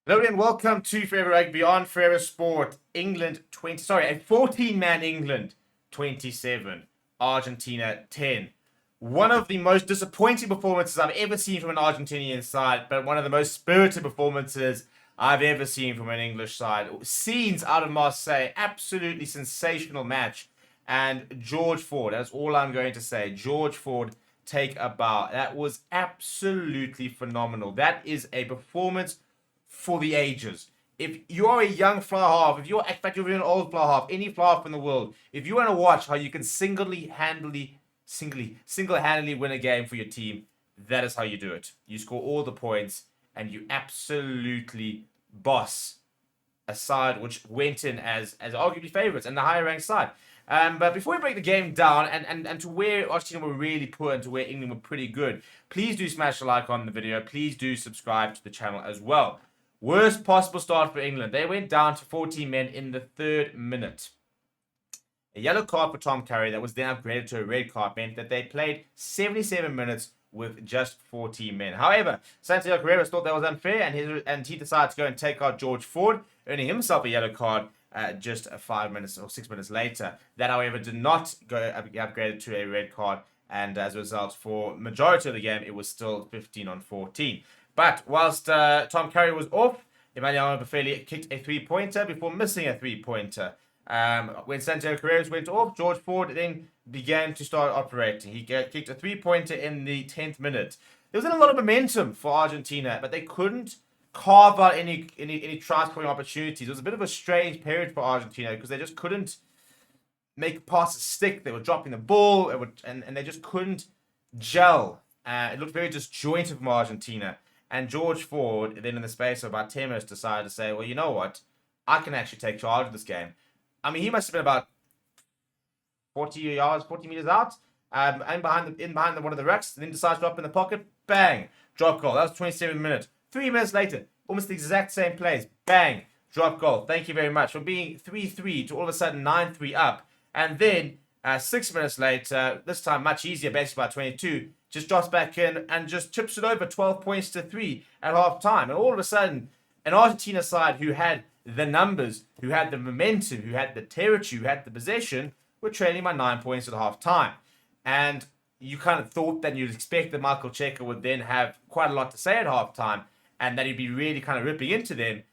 Hello and welcome to Forever Rugby on Forever Sport. England 20, sorry, a 14-man England 27, Argentina 10. One of the most disappointing performances I've ever seen from an Argentinian side, but one of the most spirited performances I've ever seen from an English side. Scenes out of Marseille, absolutely sensational match. And George Ford, that's all I'm going to say. George Ford, take a bow. That was absolutely phenomenal. That is a performance for the ages. If you are a young fly half, if you're in fact you're an old fly half, any fly half in the world, if you want to watch how you can single-handedly win a game for your team, that is how you do it. You score all the points and you absolutely boss a side which went in as arguably favourites and the higher ranked side. But before we break the game down and to where Argentina were really poor and to where England were pretty good, please do smash the like on the video. Please do subscribe to the channel as well. Worst possible start for England. They went down to 14 men in the 3rd minute. A yellow card for Tom Curry that was then upgraded to a red card meant that they played 77 minutes with just 14 men. However, Santiago Guerrero thought that was unfair and he decided to go and take out George Ford, earning himself a yellow card just 5 minutes or 6 minutes later. That, however, did not go upgraded to a red card, and as a result, for majority of the game, it was still 15-14. But whilst Tom Curry was off, Emiliano Buffelli kicked a 3-pointer before missing a 3-pointer. When Santiago Carreras went off, George Ford then began to start operating. He kicked a 3-pointer in the 10th minute. There was a lot of momentum for Argentina, but they couldn't carve out any try scoring opportunities. It was a bit of a strange period for Argentina because they just couldn't make passes stick. They were dropping the ball, and they just couldn't gel. It looked very disjointed from Argentina. And George Ford, then in the space of about 10 minutes, decided to say, well, you know what? I can actually take charge of this game. I mean, he must have been about 40 meters out, and behind one of the racks, and then decides to drop in the pocket. Bang! Drop goal. That was 27 minutes. 3 minutes later, almost the exact same plays. Bang! Drop goal. Thank you very much. From being 3-3 to all of a sudden 9-3 up. And then 6 minutes later, this time much easier, basically by 22, just drops back in and just chips it over 12 points to 3 at half time. And all of a sudden, an Argentina side who had the numbers, who had the momentum, who had the territory, who had the possession, were trailing by 9 points at half time. And you kind of thought that you'd expect that Michael Cheika would then have quite a lot to say at half time and that he'd be really kind of ripping into them.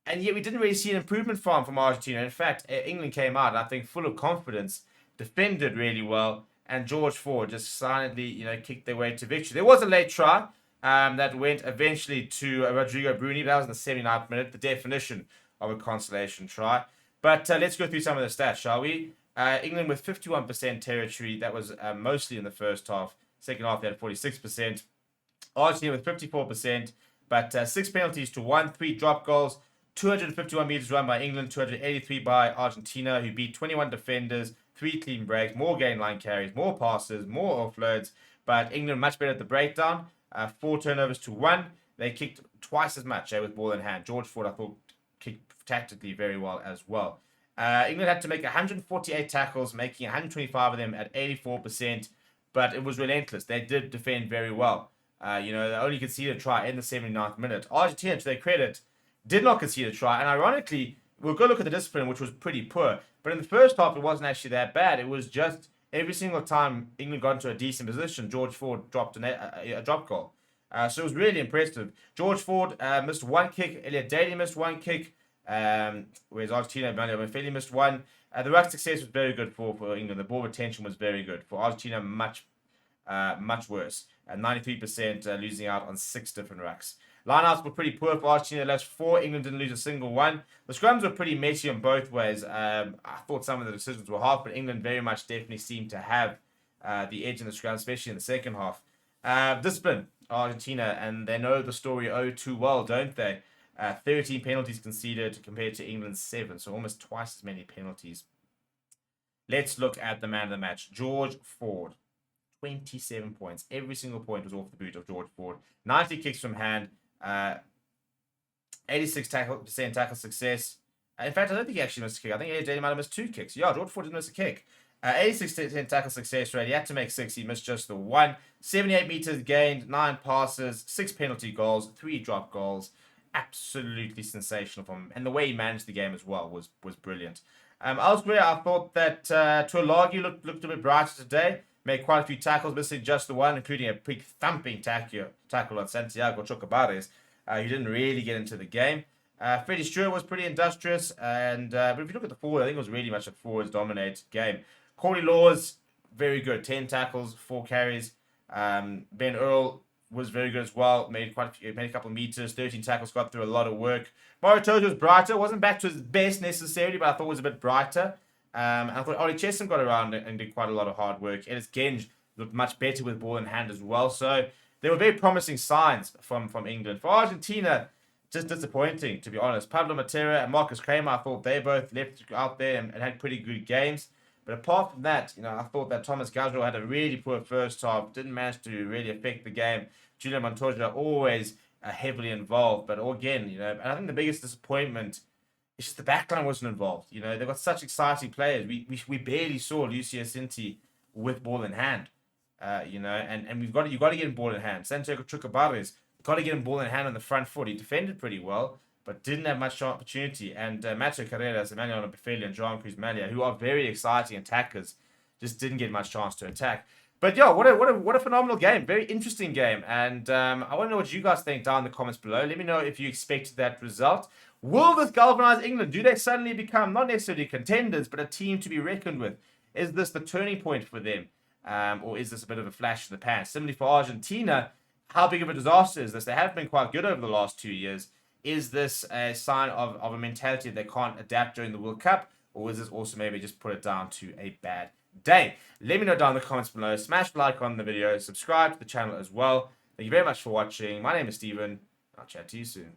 And yet we didn't really see an improvement from Argentina. In fact, England came out, I think, full of confidence, defended really well, and George Ford just silently, kicked their way to victory. There was a late try that went eventually to Rodrigo Bruni. That was in the 79th minute, the definition of a consolation try. But let's go through some of the stats, shall we? England with 51% territory. That was mostly in the first half. Second half, they had 46%. Argentina with 54%, but 6 penalties to 1, 3 drop goals, 251 meters run by England, 283 by Argentina, who beat 21 defenders, 3 clean breaks, more gain line carries, more passes, more offloads. But England much better at the breakdown. 4 turnovers to 1. They kicked twice as much with ball in hand. George Ford, I thought, kicked tactically very well as well. England had to make 148 tackles, making 125 of them at 84%. But it was relentless. They did defend very well. They only conceded a try in the 79th minute. Argentina, to their credit, did not concede a try. And ironically, we'll go look at the discipline, which was pretty poor. But in the first half, it wasn't actually that bad. It was just every single time England got into a decent position, George Ford dropped a drop goal. So it was really impressive. George Ford missed 1 kick. Elliot Daly missed 1 kick. Whereas Argentina, Buffelli missed 1. The ruck success was very good for England. The ball retention was very good. For Argentina, much worse. 93% losing out on 6 different rucks. Lineouts were pretty poor for Argentina. Last 4, England didn't lose a single one. The scrums were pretty messy on both ways. I thought some of the decisions were hard, but England very much definitely seemed to have the edge in the scrum, especially in the second half. Discipline, Argentina, and they know the story oh too well, don't they? 13 penalties conceded compared to England's 7, so almost twice as many penalties. Let's look at the man of the match, George Ford. 27 points. Every single point was off the boot of George Ford. 90 kicks from hand. 86% tackle success. In fact, I don't think he actually missed a kick. I think AJ might have missed 2 kicks. Yeah, George Ford didn't miss a kick. 86% tackle success rate. He had to make 6. He missed just the 1. 78 meters gained, 9 passes, 6 penalty goals, 3 drop goals. absolutely sensational from him. And the way he managed the game as well was brilliant. Elsewhere, I thought that Tuilagi looked a bit brighter today. Made quite a few tackles, missing just the one, including a big thumping tackle on Santiago Chocobares. He didn't really get into the game. Freddie Stewart was pretty industrious, and but if you look at the forward, I think it was really much a forwards-dominated game. Corey Laws, very good, 10 tackles, 4 carries. Ben Earl was very good as well, made a couple of meters, 13 tackles, got through a lot of work. Mario Tojo was brighter, wasn't back to his best necessarily, but I thought was a bit brighter. And I thought Ollie Chesham got around and did quite a lot of hard work. Ellis Genge looked much better with ball in hand as well. So there were very promising signs from England. For Argentina, just disappointing, to be honest. Pablo Matera and Marcus Kramer, I thought they both left out there and had pretty good games. But apart from that, I thought that Thomas Gazzaro had a really poor first half, didn't manage to really affect the game. Julian Montoya always heavily involved. But again, and I think the biggest disappointment is just the backline wasn't involved. They've got such exciting players. We barely saw Lucio Cinti with ball in hand. And you've got to get him ball in hand. Santiago Chukabares got to get him ball in hand on the front foot. He defended pretty well, but didn't have much opportunity. And Macho Carreras, Emmanuel Befeli, and João Cruz Malia, who are very exciting attackers, just didn't get much chance to attack. But yeah, what a phenomenal game. Very interesting game. And I want to know what you guys think down in the comments below. Let me know if you expected that result. Will this galvanize England? Do they suddenly become not necessarily contenders, but a team to be reckoned with? Is this the turning point for them? Or is this a bit of a flash in the pan? Similarly for Argentina, how big of a disaster is this? They have been quite good over the last 2 years. Is this a sign of a mentality they can't adapt during the World Cup? Or is this also maybe just put it down to a bad day? Let me know down in the comments below. Smash the like on the video. Subscribe to the channel as well. Thank you very much for watching. My name is Steven. I'll chat to you soon.